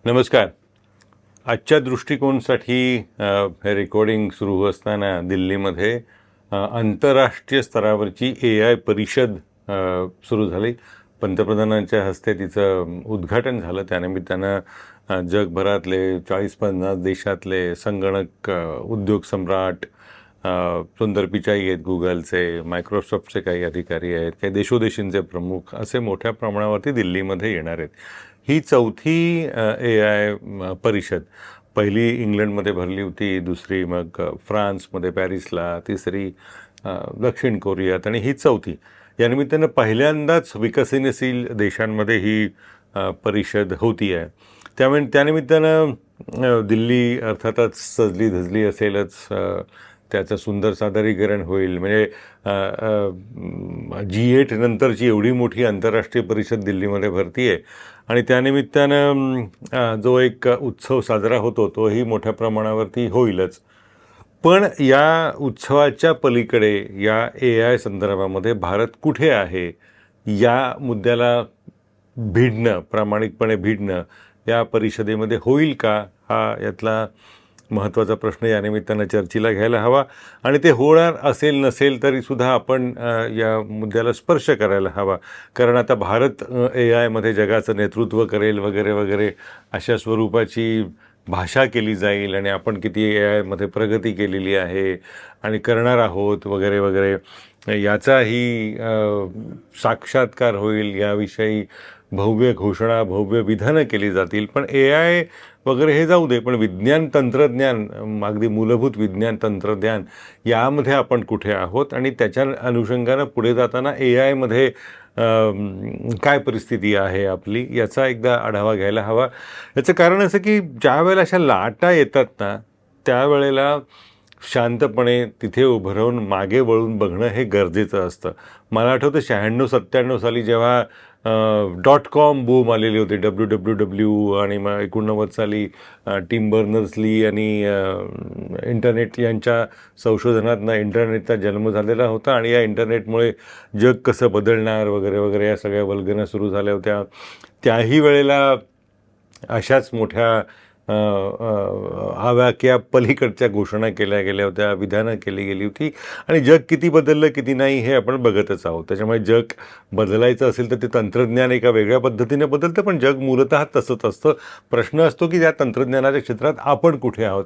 नमस्कार. आजच्या दृष्टिकोनसाठी हे रेकॉर्डिंग सुरू असताना दिल्लीमध्ये आंतरराष्ट्रीय स्तरावरची AI परिषद सुरू झाली. पंतप्रधानांच्या हस्ते तिचं उद्घाटन झालं. त्यानिमित्तानं जगभरातले 40-50 देशातले संगणक उद्योग सम्राट, सुंदर पिचाई आहेत गुगलचे, मायक्रोसॉफ्टचे काही अधिकारी आहेत, काही देशोदेशींचे प्रमुख, असे मोठ्या प्रमाणावरती दिल्लीमध्ये येणार आहेत. ही चौथी AI परिषद. पहिली इंग्लंडमध्ये भरली होती, दुसरी मग फ्रान्समध्ये पॅरिसला, तिसरी दक्षिण कोरियात आणि ही चौथी. या निमित्तानं पहिल्यांदाच विकसनशील देशांमध्ये ही परिषद होती आहे. त्यानिमित्तानं दिल्ली अर्थातच सजली धजली असेलच. त्याचं सुंदर सादरीकरण होईल. म्हणजे G8 नंतरची एवढी मोठी आंतरराष्ट्रीय परिषद दिल्लीमध्ये भरती आहे आणि त्यानिमित्तानं जो एक उत्सव साजरा होतो तोही मोठ्या प्रमाणावरती होईलच. पण या उत्सवाच्या पलीकडे या AI संदर्भामध्ये भारत कुठे आहे या मुद्द्याला भिडणं, प्रामाणिकपणे भिडणं या परिषदेमध्ये होईल का, हा यातला महत्त्वाचा प्रश्न या निमित्तानं चर्चेला घ्यायला हवा. आणि ते होणार असेल नसेल तरीसुद्धा आपण या मुद्द्याला स्पर्श करायला हवा. कारण आता भारत AI मध्ये जगाचं नेतृत्व करेल वगैरे वगैरे अशा स्वरूपाची भाषा केली जाईल आणि आपण किती AI मध्ये प्रगती केलेली आहे आणि करणार आहोत वगैरे वगैरे याचाही साक्षात्कार होईल. याविषयी भव्य घोषणा, भव्य विधानं केली जातील. पण AI वगैरे हे जाऊ दे, पण विज्ञान तंत्रज्ञान, अगदी मूलभूत विज्ञान तंत्रज्ञान यामध्ये आपण कुठे आहोत आणि त्याच्या अनुषंगानं पुढे जाताना AI मध्ये काय परिस्थिती आहे आपली याचा एकदा आढावा घ्यायला हवा. याचं कारण असं की ज्या वेळेला अशा लाटा येतात ना, त्यावेळेला शांतपणे तिथे उभं राहून मागे वळून बघणं हे गरजेचं असतं. मला आठवतं 96-97 साली जेव्हा .com बूम आलेली होती, WWW, आणि मग 89 साली टिम बर्नर्स-ली आणि इंटरनेट यांच्या संशोधनातनं इंटरनेटचा जन्म झालेला होता आणि या इंटरनेटमुळे जग कसं बदलणार वगैरे वगैरे या सगळ्या वल्गना सुरू झाल्या होत्या. त्याही वेळेला अशाच मोठ्या आवाक्या पलीकडच्या घोषणा केल्या गेल्या होत्या, विधानं केली गेली होती आणि जग किती बदललं किती नाही हे आपण बघतच आहोत. त्याच्यामुळे जग बदलायचं असेल तर ते तंत्रज्ञान एका वेगळ्या पद्धतीने बदलतं, पण जग मूलतः तसंच असतं. प्रश्न असतो की त्या तंत्रज्ञानाच्या क्षेत्रात आपण कुठे आहोत.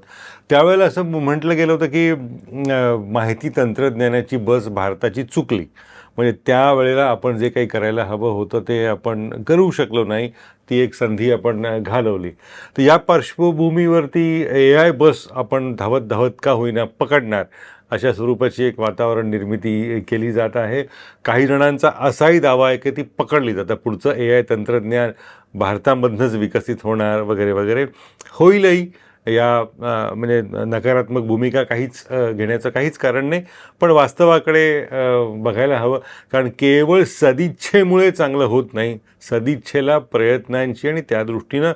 त्यावेळेला असं म्हटलं गेलं होतं की माहिती तंत्रज्ञानाची बस भारताची चुकली. म्हणजे त्यावेळेला आपण जे काही करायला हवं होतं ते आपण करू शकलो नाही, ती एक संधी आपण घालवली. तर या पार्श्वभूमीवरती AI बस आपण धावत धावत का होईना पकडणार, अशा स्वरूपाची एक वातावरण निर्मिती केली जात आहे. काही जणांचा असाही दावा आहे की ती पकडली जातं. पुढचं AI तंत्रज्ञान भारतामधनंच विकसित होणार वगैरे वगैरे. होईलही, या म्हणजे नकारात्मक भूमिका घेण्याचं काहीच कारण नाही. पण वास्तवाकडे बघायला हवं. कारण केवळ सदिच्छेमुळे चांगलं होत नाही. सदिच्छेला प्रयत्नांची आणि त्या दृष्टीनं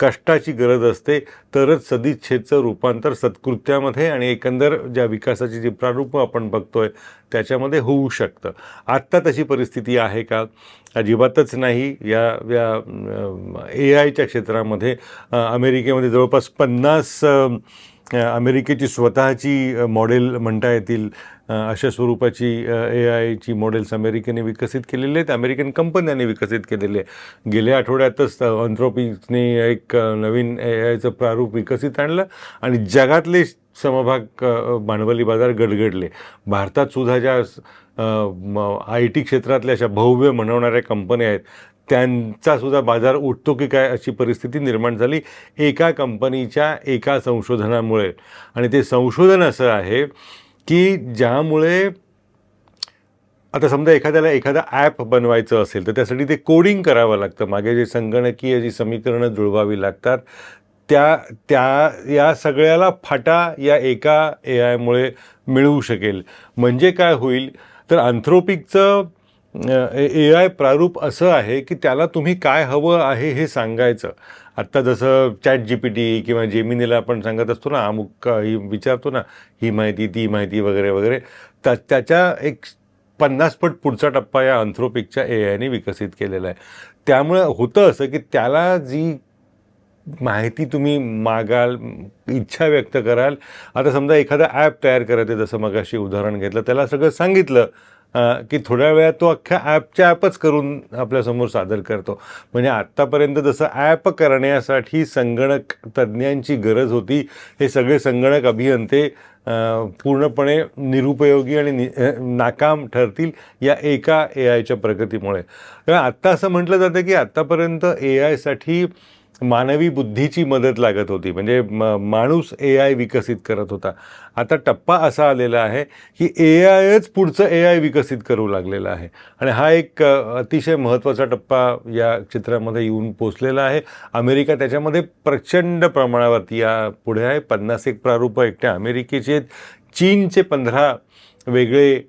कष्टाची गरज असते, तरच सदिच्छेचं रूपांतर सत्कृत्यामध्ये आणि एकंदर ज्या विकासाची जी प्रारूपं आपण बघतोय त्याच्यामध्ये होऊ शकतं. आत्ता तशी परिस्थिती आहे का? अजिबातच नाही. या AIच्या क्षेत्रामध्ये अमेरिकेमध्ये जवळपास 50 अमेरिकेची स्वतःची मॉडेल म्हणता येतील अशा स्वरूपाची AIची मॉडेल्स अमेरिकेने विकसित केलेले आहेत, अमेरिकन कंपन्यांनी विकसित केलेले आहे. गेल्या आठवड्यातच अँथ्रोपिकने एक नवीन AIचं प्रारूप विकसित आणलं आणि जगातले समभाग भांडवली बाजार गडगडले. भारतात सुद्धा ज्या IT क्षेत्रातल्या अशा भव्य म्हणवणाऱ्या कंपन्या आहेत त्यांचासुद्धा बाजार उठतो की काय अशी परिस्थिती निर्माण झाली एका कंपनीच्या एका संशोधनामुळे. आणि ते संशोधन असं आहे की ज्यामुळे आता समजा एखाद्याला एखादा ॲप बनवायचं असेल तर त्यासाठी ते कोडिंग करावं लागतं. मागे जे संगणकीय जी समीकरणं जुळवावी लागतात या सगळ्याला फाटा या एका AIमुळे मिळू शकेल. म्हणजे काय होईल तर अँथ्रोपिकचं AI प्रारूप असं आहे की त्याला तुम्ही काय हवं आहे हे सांगायचं. आत्ता जसं ChatGPT किंवा जेमिनीला आपण सांगत असतो ना, अमुक ही विचारतो ना, ही माहिती ती माहिती वगैरे वगैरे, त्याच्या एक 50 पट पुढचा टप्पा या अँथ्रोपिकच्या AIने विकसित केलेला आहे. त्यामुळे होतं असं की त्याला जी माहिती तुम्ही मागाल, इच्छा व्यक्त कराल. आता समजा एखादा ॲप तयार करायचं आहे, जसं मगाशी उदाहरण घेतलं, त्याला सगळं सांगितलं की थोड्या वेळात तो अख्ख्या ॲपच करून आपल्यासमोर सादर करतो. म्हणजे आत्तापर्यंत जसं ॲप करण्यासाठी संगणक तज्ज्ञांची गरज होती, हे सगळे संगणक अभियंते पूर्णपणे निरुपयोगी आणि नाकाम ठरतील या एका AIच्या प्रगतीमुळे. तर आत्ता असं म्हटलं जातं की आत्तापर्यंत AIसाठी मानवी बुद्धीची मदत लागत होती, म्हणजे माणूस AI विकसित करत होता. आता टप्पा असा आलेला आहे की AIच पुढचं AI विकसित करू लागलेला आहे आणि हा एक अतिशय महत्त्वाचा टप्पा या चित्रामध्ये येऊन पोचलेला आहे. अमेरिका त्याच्यामध्ये प्रचंड प्रमाणावरती या पुढे आहे. 50 प्रारूप एकट्या अमेरिकेचे आहेत. चीनचे 15 वेगळे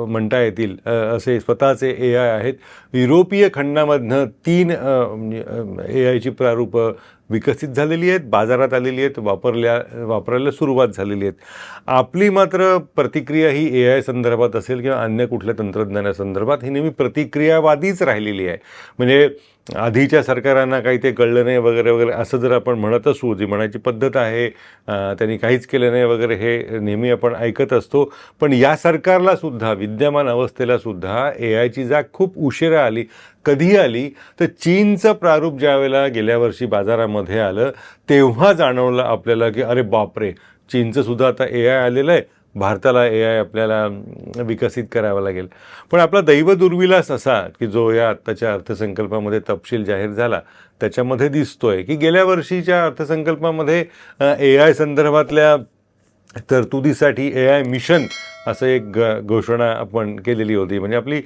म्हणता येतील असे स्वतःचे AI आहेत. युरोपीय खंडामधनं 3 AIची प्रारूपं विकसित झालेली आहेत, बाजारात आलेली आहेत, वापरायला सुरुवात झालेली आहेत. आपली मात्र प्रतिक्रिया ही AI संदर्भात असेल किंवा अन्य कुठल्या तंत्रज्ञानासंदर्भात ही नेहमी प्रतिक्रियावादीच राहिलेली आहे. म्हणजे आधीच्या सरकारांना काही ते कळलं नाही वगैरे वगैरे असं जर आपण म्हणत असू, जी म्हणायची पद्धत आहे, त्यांनी काहीच केलं नाही वगैरे, हे नेहमी आपण ऐकत असतो. पण या सरकारलासुद्धा, विद्यमान अवस्थेलासुद्धा AIची जाग खूप उशिरा आली. कधी आली तर चीनचं प्रारूप ज्यावेळेला गेल्या वर्षी बाजारामध्ये आलं, तेव्हा जाणवलं आपल्याला की अरे बापरे, चीनचंसुद्धा आता AI आलेलं आहे, भारताला AI आपल्याला विकसित करावा लागेल. पण आपला दैवदुर्विलास असा की जो या आत्ताच्या अर्थसंकल्पामध्ये तपशील जाहीर झाला त्याच्यामध्ये दिसतोय की गेल्या वर्षीच्या अर्थसंकल्पामध्ये AI संदर्भातल्या तरतुदीसाठी AI मिशन असं एक घोषणा आपण केलेली होती. म्हणजे आपली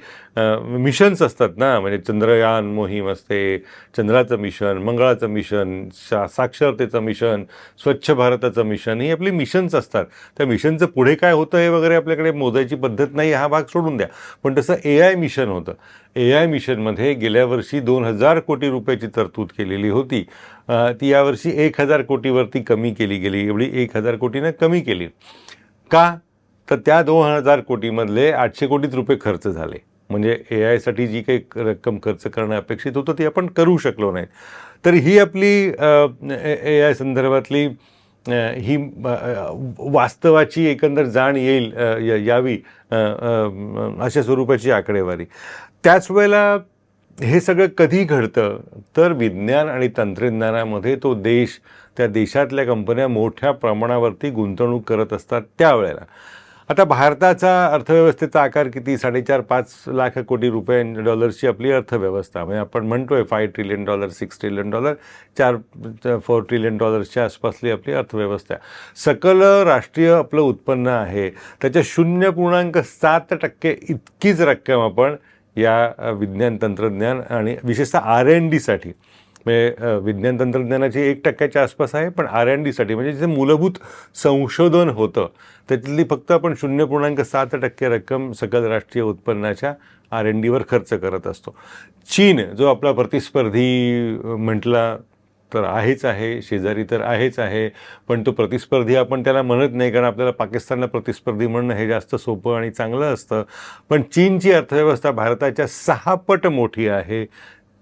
मिशन्स असतात ना, म्हणजे चंद्रयान मोहीम असते, चंद्राचं मिशन, मंगळाचं मिशन, साक्षरतेचं मिशन, स्वच्छ भारताचं मिशन, ही आपली मिशन्स असतात. त्या मिशनचं पुढे काय होतं हे वगैरे आपल्याकडे मोजायची पद्धत नाही, हा भाग सोडून द्या. पण तसं AI मिशन होतं. AI मिशनमध्ये गेल्या वर्षी 2000 कोटी रुपयाची तरतूद केलेली होती. ती यावर्षी 1000 कोटीवरती कमी केली गेली. एवढी 1000 कोटीनं कमी केली. का? तर त्या 2000 कोटीमधले 800 कोटीच रुपये खर्च झाले. म्हणजे AIसाठी जी काही रक्कम खर्च करणं अपेक्षित होतं ती आपण करू शकलो नाही. तर ही आपली AI संदर्भातली ही वास्तवाची एकंदर जाण येईल, यावी अशा स्वरूपाची आकडेवारी. त्याच वेळेला हे सगळं कधी घडतं तर विज्ञान आणि तंत्रज्ञानामध्ये तो देश, त्या देशातल्या कंपन्या मोठ्या प्रमाणावरती गुंतवणूक करत असतात त्यावेळेला. आता भारताचा अर्थव्यवस्थेचा आकार किती? 4.5-5 लाख कोटी डॉलर्सची आपली अर्थव्यवस्था. म्हणजे आपण म्हणतोय $5 ट्रिलियन, $6 ट्रिलियन, $4 ट्रिलियन आसपासली आपली अर्थव्यवस्था. सकल राष्ट्रीय आपलं उत्पन्न आहे त्याच्या 0.7% इतकीच रक्कम आपण या विज्ञान तंत्रज्ञान आणि विशेषतः R&Dसाठी, म्हणजे विज्ञान तंत्रज्ञानाची 1% आसपास आहे, पण R&Dसाठी म्हणजे जे मूलभूत संशोधन होतं त्यातली फक्त आपण 0.7% रक्कम सकल राष्ट्रीय उत्पन्नाच्या R&Dवर खर्च करत असतो. चीन जो आपला प्रतिस्पर्धी म्हटला तर आहेच आहे, शेजारी तर आहेच आहे, पण तो प्रतिस्पर्धी आपण त्याला म्हणत नाही, कारण आपल्याला पाकिस्तानला प्रतिस्पर्धी म्हणणं हे जास्त सोपं आणि चांगलं असतं. पण चीनची अर्थव्यवस्था भारताच्या 6 पट मोठी आहे.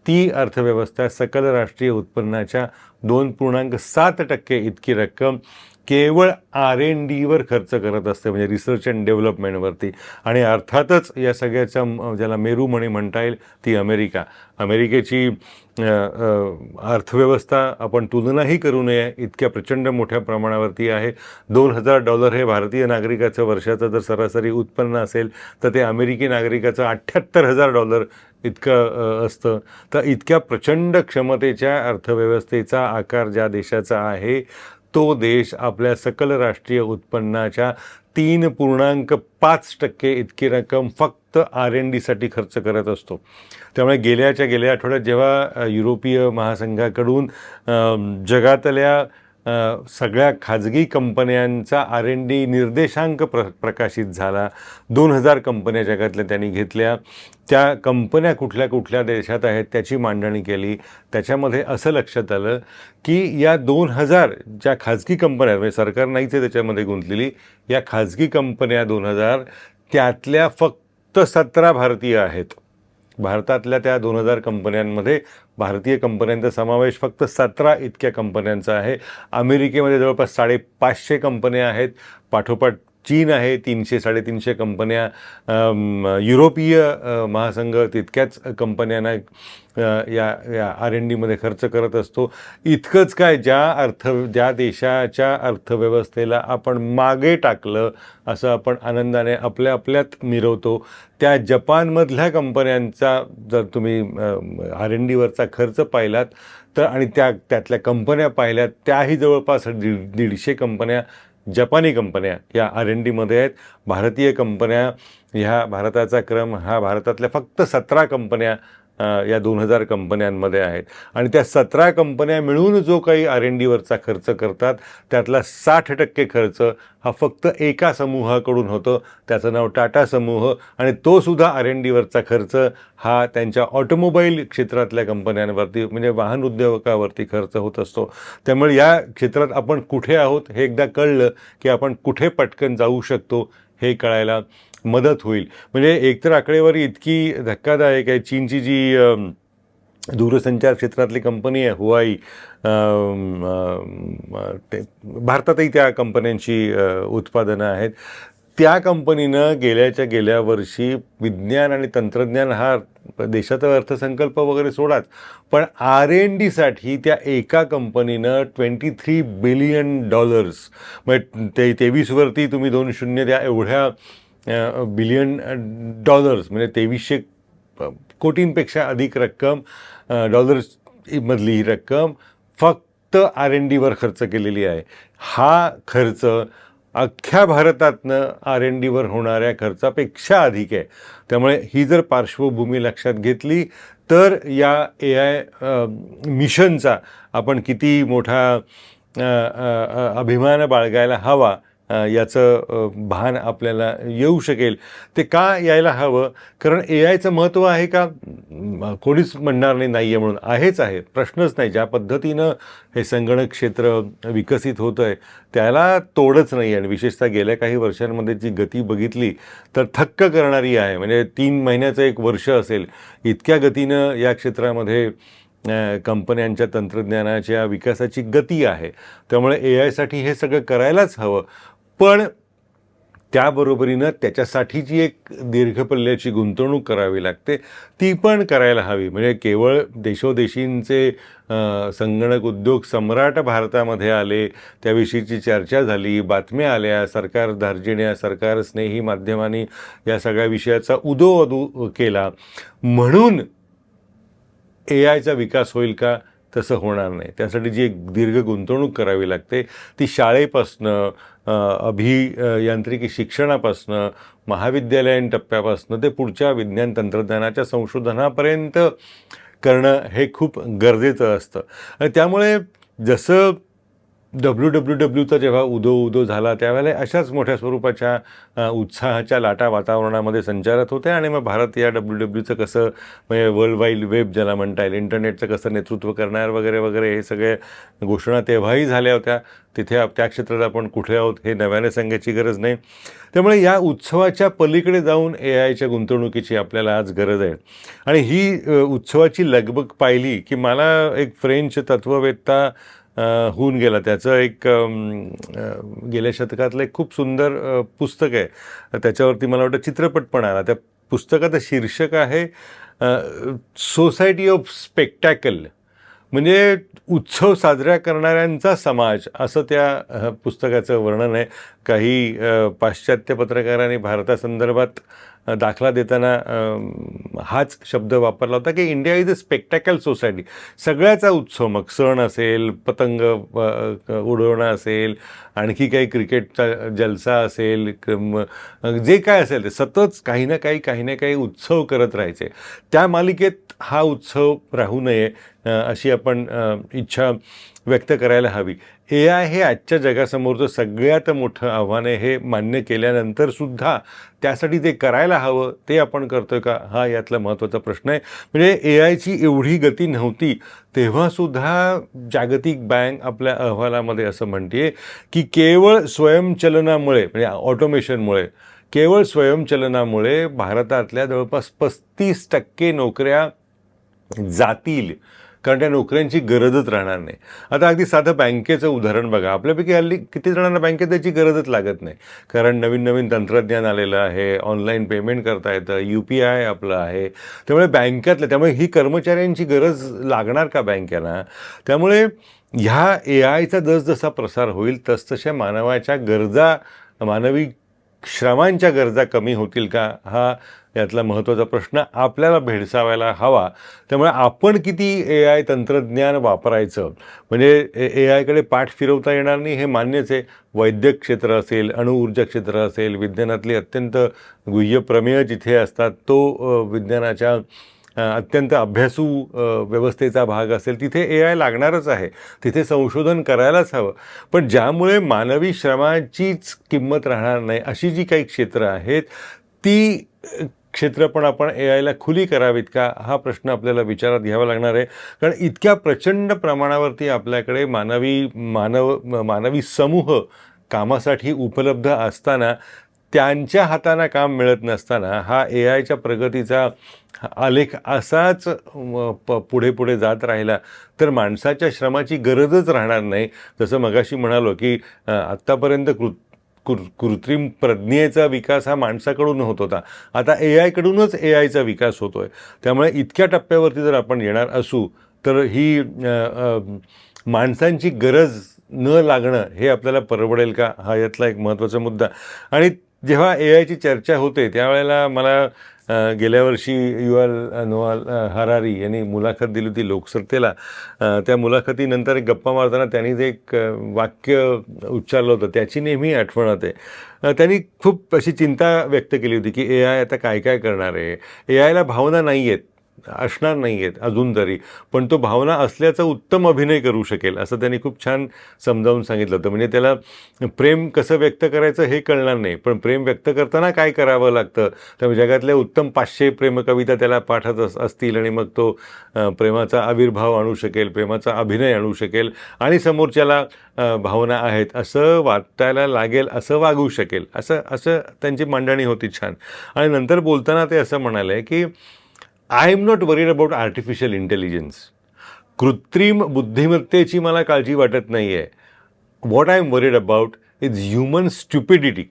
ती अर्थव्यवस्था सकल राष्ट्रीय उत्पन्नाच्या 2.7% इतकी रक्कम केवळ R&Dवर खर्च करत असते, म्हणजे रिसर्च अँड डेव्हलपमेंटवरती. आणि अर्थातच या सगळ्याचा ज्याला मेरुमणी म्हणता येईल ती अमेरिका. अमेरिकेची अर्थव्यवस्था आपण तुलनाही करू नये इतक्या प्रचंड मोठ्या प्रमाणावरती आहे. $2000 हे भारतीय नागरिकाचं वर्षाचं जर सरासरी उत्पन्न असेल तर ते अमेरिकी नागरिकाचं $78,000 इतकं असतं. तर इतक्या प्रचंड क्षमतेच्या अर्थव्यवस्थेचा आकार ज्या देशाचा आहे तो देश आपल्या सकल राष्ट्रीय उत्पन्नाच्या 3.5% इतकी रक्कम फक्त R&Dसाठी खर्च करत असतो. त्यामुळे गेल्या आठवड्यात जेव्हा युरोपीय महासंघाकडून जगातल्या सगळ्या खाजगी कंपन्यांचा R&D निर्देशांक प्रकाशित झाला, 2000 कंपन्या जगातल्या त्यांनी घेतल्या, त्या कंपन्या कुठल्या कुठल्या देशात आहेत त्याची मांडणी केली. त्याच्यामध्ये असं लक्षात आलं की या 2000 ज्या खाजगी कंपन्या आहेत, म्हणजे सरकार नाहीच आहे त्याच्यामध्ये गुंतलेली, या खाजगी कंपन्या 2000 त्यातल्या फक्त 17 भारतीय आहेत. भारतातल्या त्या 2000 कंपन्यांमध्ये भारतीय कंपन्यांचा समावेश फक्त 17 इतक्या कंपन्यांचा आहे. अमेरिकेमध्ये जवळपास 550 कंपन्या आहेत. पाठोपाठ चीन आहे 300-350 कंपन्या. युरोपीय महासंघ तितक्याच कंपन्यांना या R&Dमध्ये खर्च करत असतो. इतकंच काय, ज्या देशाच्या अर्थव्यवस्थेला आपण मागे टाकलं असं आपण आनंदाने आपल्यात मिरवतो, त्या जपानमधल्या कंपन्यांचा जर तुम्ही R&Dवरचा खर्च पाहिलात तर आणि त्यातल्या कंपन्या पाहिल्यात, त्याही जवळपास 150 कंपन्या जपानी कंपन्या या R&Dमध्ये आहेत. भारतीय कंपन्या ह्या भारताचा क्रम हा भारतातल्या फक्त 17 कंपन्या या 2000 कंपन्यांमध्ये आहेत. आणि त्या 17 कंपन्या मिळून जो काही R&Dवरचा खर्च करतात त्यातला 60% खर्च हा फक्त एका समूहाकडून होतो, त्याचं नाव टाटा समूह. आणि तो सुद्धा R&Dवरचा खर्च हा त्यांच्या ऑटोमोबाईल क्षेत्रातल्या कंपन्यांवरती म्हणजे वाहन उद्योगावरती खर्च होत असतो. त्यामुळे या क्षेत्रात आपण कुठे आहोत हे एकदा कळलं की आपण कुठे पटकन जाऊ शकतो हे कळायला मदत होईल. म्हणजे एकतर आकडेवारी इतकी धक्कादायक आहे. चीनची जी दूरसंचार क्षेत्रातली कंपनी आहे हुआई, भारतातही त्या कंपन्यांची उत्पादनं आहेत. त्या कंपनीनं गेल्या वर्षी विज्ञान आणि तंत्रज्ञान हा देशाचा अर्थसंकल्प वगैरे सोडाच, पण R&Dसाठी त्या एका कंपनीनं $23 बिलियन म्हणजे 23वरती तुम्ही 2 शून्य द्या, एवढ्या बिलियन डॉलर्स म्हणजे 2300 कोटींपेक्षा अधिक रक्कम, डॉलर्समधली ही रक्कम फक्त R&Dवर खर्च केलेली आहे. हा खर्च अख्ख्या भारतातनं R&Dवर होणाऱ्या खर्चापेक्षा अधिक आहे. त्यामुळे ही जर पार्श्वभूमी लक्षात घेतली तर या AI मिशनचा आपण किती मोठा अभिमान बाळगायला हवा याचं भान आपल्याला येऊ शकेल. ते का यायला हवं? कारण AIचं महत्त्व आहे का? कोणीच म्हणणार नाही आहे म्हणून. आहे, प्रश्नच नाही. ज्या पद्धतीनं हे संगणक क्षेत्र विकसित होतं आहे त्याला तोडच नाही. आणि विशेषतः गेल्या काही वर्षांमध्ये जी गती बघितली तर थक्क करणारी आहे. म्हणजे 3 महिन्याचं 1 वर्ष असेल इतक्या गतीनं या क्षेत्रामध्ये कंपन्यांच्या तंत्रज्ञानाच्या विकासाची गती आहे. त्यामुळे AIसाठी हे सगळं करायलाच हवं. पण त्याबरोबरीनं त्याच्यासाठीची एक दीर्घ पल्ल्याची गुंतवणूक करावी लागते, ती पण करायला हवी. म्हणजे केवळ देशोदेशींचे संगणक उद्योग सम्राट भारतामध्ये आले, त्याविषयीची चर्चा झाली, बातम्या आल्या, सरकार धार्जिण्या, सरकार स्नेही माध्यमांनी या सगळ्या विषयाचा उदोअदू केला म्हणून AIचा विकास होईल का? तसं होणार नाही. त्यासाठी जी एक दीर्घ गुंतवणूक करावी लागते ती शाळेपासनं, अभियांत्रिकी शिक्षणापासनं, महाविद्यालयीन टप्प्यापासनं ते पुढच्या विज्ञान तंत्रज्ञानाच्या संशोधनापर्यंत करणं हे खूप गरजेचं असतं. आणि त्यामुळे जसं WWWचा जेव्हा उदो झाला त्यावेळेला अशाच मोठ्या स्वरूपाच्या उत्साहाच्या लाटा वातावरणामध्ये संचारत होत्या. आणि मग भारत या WWWचं कसं म्हणजे वर्ल्ड वाईड वेब ज्याला म्हणता येईल, इंटरनेटचं कसं नेतृत्व करणार वगैरे वगैरे हे सगळे घोषणा तेव्हाही झाल्या होत्या. तिथे त्या क्षेत्रात आपण कुठे आहोत हे नव्याने सांगायची गरज नाही. त्यामुळे या उत्सवाच्या पलीकडे जाऊन AIच्या गुंतवणुकीची आपल्याला आज गरज आहे. आणि ही उत्सवाची लगबग पाहिली की मला एक फ्रेंच तत्त्ववेत्ता होऊन गेला. त्याचं एक गेल्या शतकातलं एक खूप सुंदर पुस्तक आहे. त्याच्यावरती मला वाटतं चित्रपट पण आला. त्या पुस्तकाचं शीर्षक आहे सोसायटी ऑफ स्पेक्टॅकल, म्हणजे उत्सव साजरा करणाऱ्यांचा समाज, असं त्या पुस्तकाचं वर्णन आहे. काही पाश्चात्य पत्रकारांनी भारतासंदर्भात दाखला देताना हाच शब्द वापरला होता की India is a spectacle society. सगळ्याचा उत्सव, मग सण असेल, पतंग उडवणं असेल, आणखी काही क्रिकेटचा जलसा असेल, जे काय असेल ते सतत काही ना काही उत्सव करत राहायचे. त्या मालिकेत हा उत्सव राहू नये अशी आपण इच्छा व्यक्त करायला हवी. AI हे आजच्या जगासमोरचं सगळ्यात मोठं आव्हान आहे हे मान्य केल्यानंतरसुद्धा त्यासाठी ते करायला हवं ते आपण करतोय का, हा यातला महत्त्वाचा प्रश्न आहे. म्हणजे AIची एवढी गती नव्हती तेव्हासुद्धा जागतिक बँक आपल्या अहवालामध्ये असं म्हणते की केवळ स्वयंचलनामुळे म्हणजे ऑटोमेशनमुळे केवळ स्वयंचलनामुळे भारतातल्या जवळपास 35% नोकऱ्या जातील, कारण त्या नोकऱ्यांची गरजच राहणार नाही. आता अगदी साधं बँकेचं उदाहरण बघा. आपल्यापैकी हल्ली किती जणांना बँकेत जायची गरजच लागत नाही, कारण नवीन नवीन तंत्रज्ञान आलेलं आहे, ऑनलाईन पेमेंट करता येतं, UPI आपलं आहे. त्यामुळे त्यामुळे ही कर्मचाऱ्यांची गरज लागणार का बँकेला? त्यामुळे ह्या AIचा जसजसा प्रसार होईल तसतशा मानवी श्रमांच्या गरजा कमी होतील का, हा यातला महत्त्वाचा प्रश्न आपल्याला भेडसावायला हवा. त्यामुळे आपण किती AI तंत्रज्ञान वापरायचं, म्हणजे AIकडे पाठ फिरवता येणार नाही हे मान्यच आहे. वैद्यक क्षेत्र असेल, अणुऊर्जा क्षेत्र असेल, विज्ञानातली अत्यंत गुह्य प्रमेय जिथे असतात, तो विज्ञानाच्या अत्यंत अभ्यासू व्यवस्थेचा भाग असेल, तिथे AI लागणारच आहे, तिथे संशोधन करायलाच हवं. पण ज्यामुळे मानवी श्रमाचीच किंमत राहणार नाही अशी जी काही क्षेत्र आहेत, ती क्षेत्र पण आपण AIला खुली करावीत का, हा प्रश्न आपल्याला विचारात घ्यावा लागणार आहे. कारण इतक्या प्रचंड प्रमाणावरती आपल्याकडे मानवी समूह कामासाठी उपलब्ध असताना, त्यांच्या हाताना काम मिळत नसताना हा AIच्या प्रगतीचा आलेख असाच पुढे पुढे जात राहिला तर माणसाच्या श्रमाची गरजच राहणार नाही. जसं मगाशी म्हणालो की आत्तापर्यंत कृत्रिम प्रज्ञेचा विकास हा माणसाकडून होत होता, आता AIकडूनच AIचा विकास होतो आहे. त्यामुळे इतक्या टप्प्यावरती जर आपण येणार असू तर ही माणसांची गरज न लागणं हे आपल्याला परवडेल का, हा यातला एक महत्त्वाचा मुद्दा. आणि जेव्हा AIची चर्चा होते त्यावेळेला मला गेल्या वर्षी युval नोआ हरारी यांनी मुलाखत दिली होती लोकसत्तेला. त्या मुलाखतीनंतर एक गप्पा मारताना त्यांनी जे एक वाक्य उच्चारलं होतं त्याची नेहमी आठवण होते. त्यांनी खूप अशी चिंता व्यक्त केली होती की AI आता काय काय करणार आहे. AIला भावना नाही आहेत, असणार नाही आहेत अजून तरी, पण तो भावना असल्याचा उत्तम अभिनय करू शकेल असं त्यांनी खूप छान समजावून सांगितलं होतं. म्हणजे त्याला प्रेम कसं व्यक्त करायचं हे कळणार नाही, पण प्रेम व्यक्त करताना काय करावं लागतं, त्यामुळे जगातल्या उत्तम 500 प्रेमकविता त्याला पाठत असतील आणि मग तो प्रेमाचा आविर्भाव आणू शकेल, प्रेमाचा अभिनय आणू शकेल आणि समोरच्याला भावना आहेत असं वाटायला लागेल, असं वागू शकेल, असं त्यांची मांडणी होती छान. आणि नंतर बोलताना ते असं म्हणाले की I am not worried about artificial intelligence. कृत्रिम बुद्धिमत्तेची मला काळजी वाटत नाही आहे. What I am worried about is human stupidity.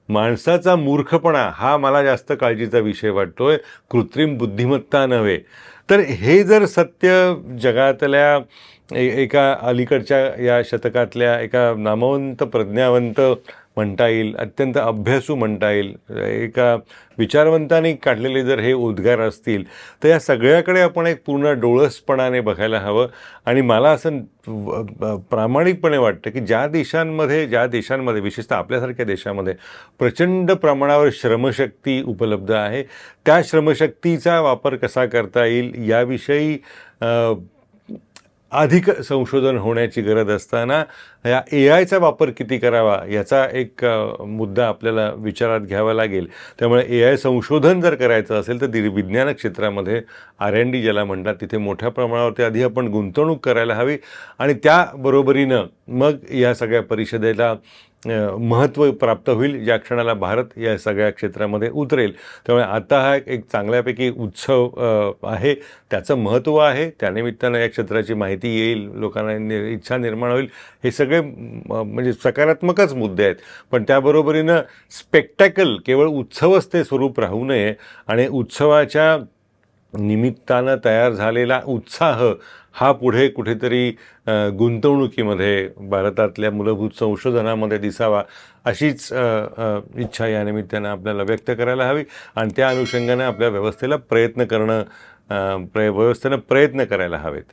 माणसाचा मूर्खपणा हा मला जास्त काळजीचा विषय वाटतो आहे, कृत्रिम बुद्धिमत्ता नव्हे. तर हे जर सत्य जगातल्या एका अलीकडच्या या शतकातल्या एका नामवंत प्रज्ञावंत म्हणता येईल, अत्यंत अभ्यासू म्हणता येईल, एका विचारवंताने काढलेले जर हे उद्गार असतील तर या सगळ्याकडे आपण एक पूर्ण डोळसपणाने बघायला हवं. आणि मला असं प्रामाणिकपणे वाटतं की ज्या देशांमध्ये विशेषतः आपल्यासारख्या देशामध्ये प्रचंड प्रमाणावर श्रमशक्ती उपलब्ध आहे, त्या श्रमशक्तीचा वापर कसा करता येईल याविषयी अधिक संशोधन होण्याची गरज असताना या AIचा वापर किती करावा याचा एक मुद्दा आपल्याला विचारात घ्यावा लागेल. त्यामुळे AI संशोधन जर करायचं असेल तर विज्ञान क्षेत्रामध्ये R&D ज्याला म्हणतात तिथे मोठ्या प्रमाणावरती आधी आपण गुंतवणूक करायला हवी आणि त्याबरोबरीनं मग या सगळ्या परिषदेला महत्त्व प्राप्त होईल ज्या क्षणाला भारत या सगळ्या क्षेत्रामध्ये उतरेल. त्यामुळे आता हा एक चांगल्यापैकी उत्सव आहे, त्याचं महत्त्व आहे, त्यानिमित्तानं या क्षेत्राची माहिती येईल, लोकांना इच्छा निर्माण होईल. हे सगळे म्हणजे सकारात्मकच मुद्दे आहेत. पण त्याबरोबरीनं स्पेक्टॅकल केवळ उत्सवच ते स्वरूप राहू नये आणि उत्सवाच्या निमित्तानं तयार झालेला उत्साह हा पुढे कुठेतरी गुंतवणुकीमध्ये भारतातल्या मूलभूत संशोधनामध्ये दिसावा अशीच इच्छा या निमित्तानं आपल्याला व्यक्त करायला हवी. आणि त्या अनुषंगाने आपल्या व्यवस्थेनं प्रयत्न करायला हवेत.